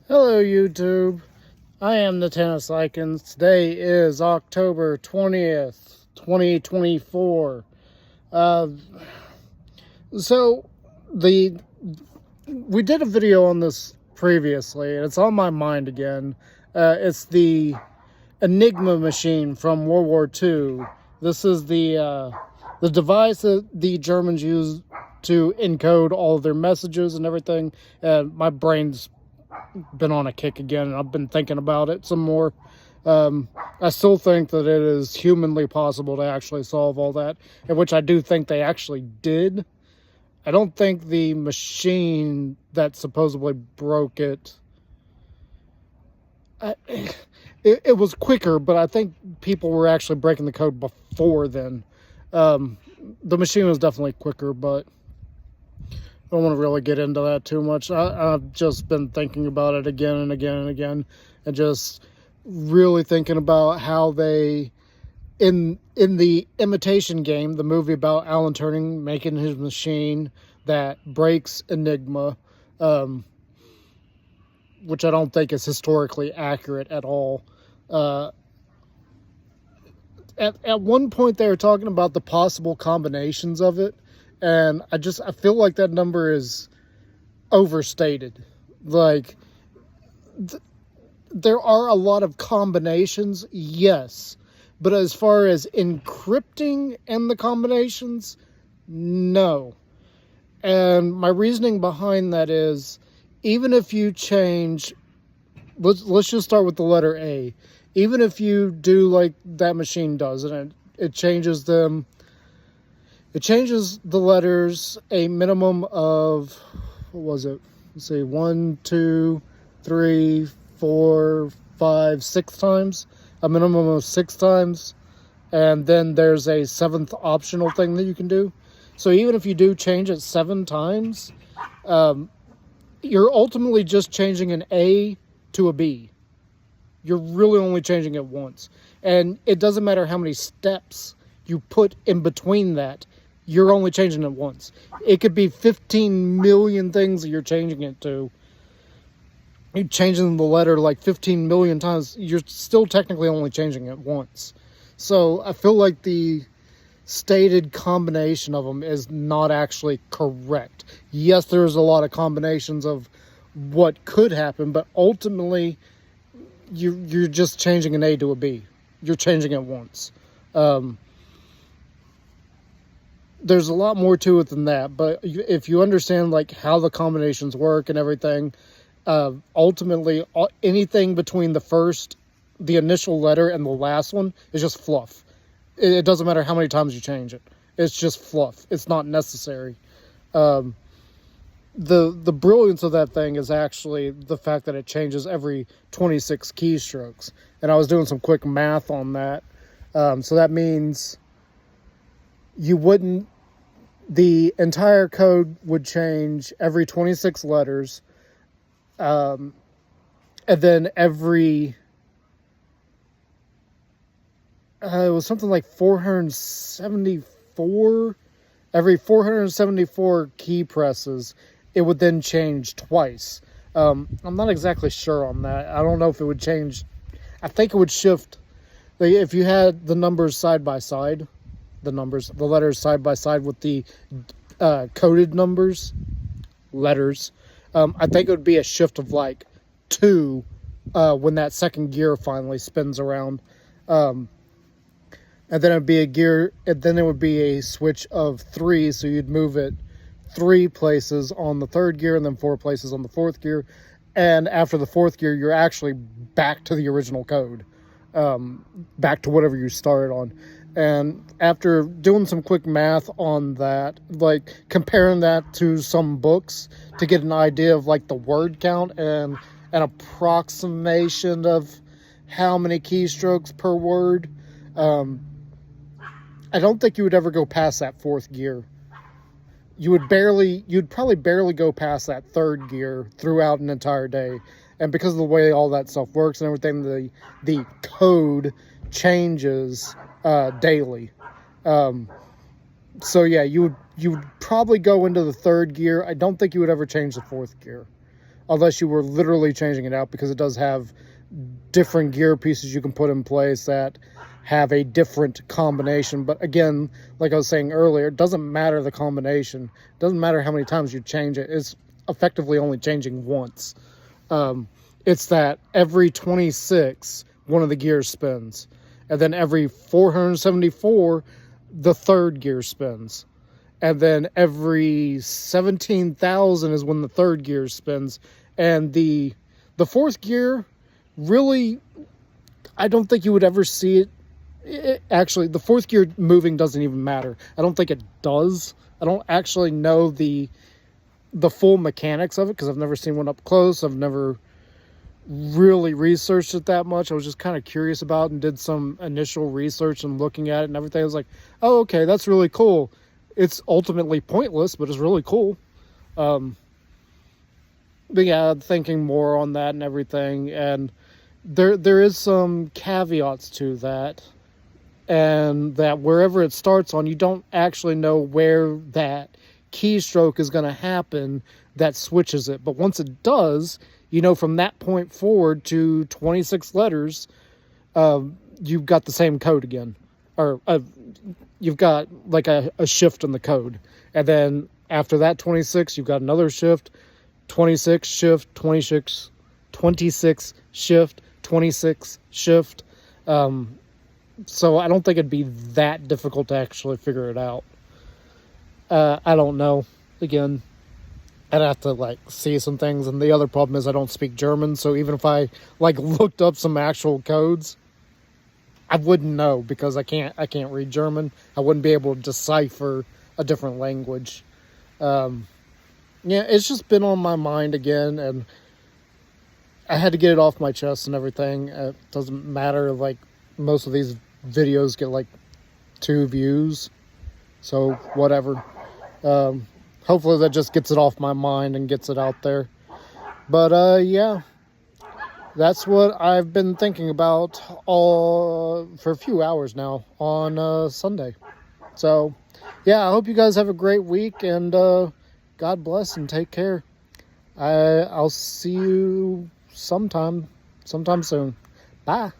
Hello, YouTube. I am Natanis. Today is October 20th, 2024. Uh, so, the we did a video on this previously, and it's on my mind again. It's the Enigma Machine from World War II. This is the device that the Germans used to encode all of their messages and everything. And my brain's been on a kick again, and I've been thinking about it some more. I still think that it is humanly possible to actually solve all that, and which I do think they actually did. I don't think the machine that supposedly broke it, it was quicker, but I think people were actually breaking the code before then. The machine was definitely quicker, but I don't want to really get into that too much. I've just been thinking about it again and again and again, and just really thinking about how they, in the Imitation Game, the movie about Alan Turing making his machine that breaks Enigma, which I don't think is historically accurate at all. At one point they were talking about the possible combinations of it, and I feel like that number is overstated. Like, there are a lot of combinations, yes, but as far as encrypting and the combinations, no. And my reasoning behind that is, even if you change, let's just start with the letter A. Even if you do like that machine does, and it changes them, it changes the letters a minimum of, what was it? Let's see, 1, 2, 3, 4, 5, 6 times. A minimum of 6 times. And then there's a 7th optional thing that you can do. So even if you do change it 7 times, you're ultimately just changing an A to a B. You're really only changing it once. And it doesn't matter how many steps you put in between that. You're only changing it once. It could be 15 million things that you're changing it to. You're changing the letter like 15 million times. You're still technically only changing it once. So I feel like the stated combination of them is not actually correct. Yes, there's a lot of combinations of what could happen, but ultimately you're just changing an A to a B. You're changing it once. There's a lot more to it than that, but if you understand like how the combinations work and everything, ultimately anything between the initial letter and the last one is just fluff. It doesn't matter how many times you change it. It's just fluff. It's not necessary. The brilliance of that thing is actually the fact that it changes every 26 keystrokes. And I was doing some quick math on that. So that means the entire code would change every 26 letters. And then it was something like 474, every 474 key presses, it would then change twice. I'm not exactly sure on that. I don't know if it would change. I think it would shift. If you had the numbers side by side, the letters side by side with the coded letters, I think it would be a shift of like 2 when that second gear finally spins around. And then it would be a switch of 3, so you'd move it 3 places on the 3rd gear and then 4 places on the 4th gear. And after the 4th gear, you're actually back to the original code, back to whatever you started on. And after doing some quick math on that, like comparing that to some books to get an idea of like the word count and an approximation of how many keystrokes per word, I don't think you would ever go past that 4th gear. You'd probably barely go past that 3rd gear throughout an entire day. And because of the way all that stuff works and everything, the code changes daily. So yeah, you would probably go into the 3rd gear. I don't think you would ever change the 4th gear. unless you were literally changing it out, because it does have different gear pieces you can put in place that have a different combination. But again, like I was saying earlier, it doesn't matter the combination. It doesn't matter how many times you change it. It's effectively only changing once. It's that every 26, one of the gears spins. And then every 474, the third gear spins. And then every 17,000 is when the third gear spins. And the fourth gear, really, I don't think you would ever see it. Actually, the fourth gear moving doesn't even matter. I don't think it does. I don't actually know the full mechanics of it, because I've never seen one up close. I've never really researched it that much. I was just kind of curious about it and did some initial research and looking at it and everything. I was like, oh, okay, that's really cool. It's ultimately pointless, but it's really cool. But yeah, thinking more on that and everything, and there is some caveats to that, and that wherever it starts on, you don't actually know where that keystroke is going to happen that switches it. But once it does, you know, from that point forward to 26 letters, you've got the same code again. Or you've got like a shift in the code. And then after that 26, you've got another shift, 26 shift, 26 shift, 26 shift. So I don't think it'd be that difficult to actually figure it out. I don't know. Again, I'd have to like see some things, and the other problem is I don't speak German, so even if I like looked up some actual codes, I wouldn't know, because I can't read German. I wouldn't be able to decipher a different language. Yeah, it's just been on my mind again, and I had to get it off my chest and everything. It doesn't matter, like most of these videos get like 2 views, so whatever. Hopefully that just gets it off my mind and gets it out there. But yeah, that's what I've been thinking about for a few hours now on Sunday. So yeah, I hope you guys have a great week, and God bless and take care. I'll see you sometime soon. Bye.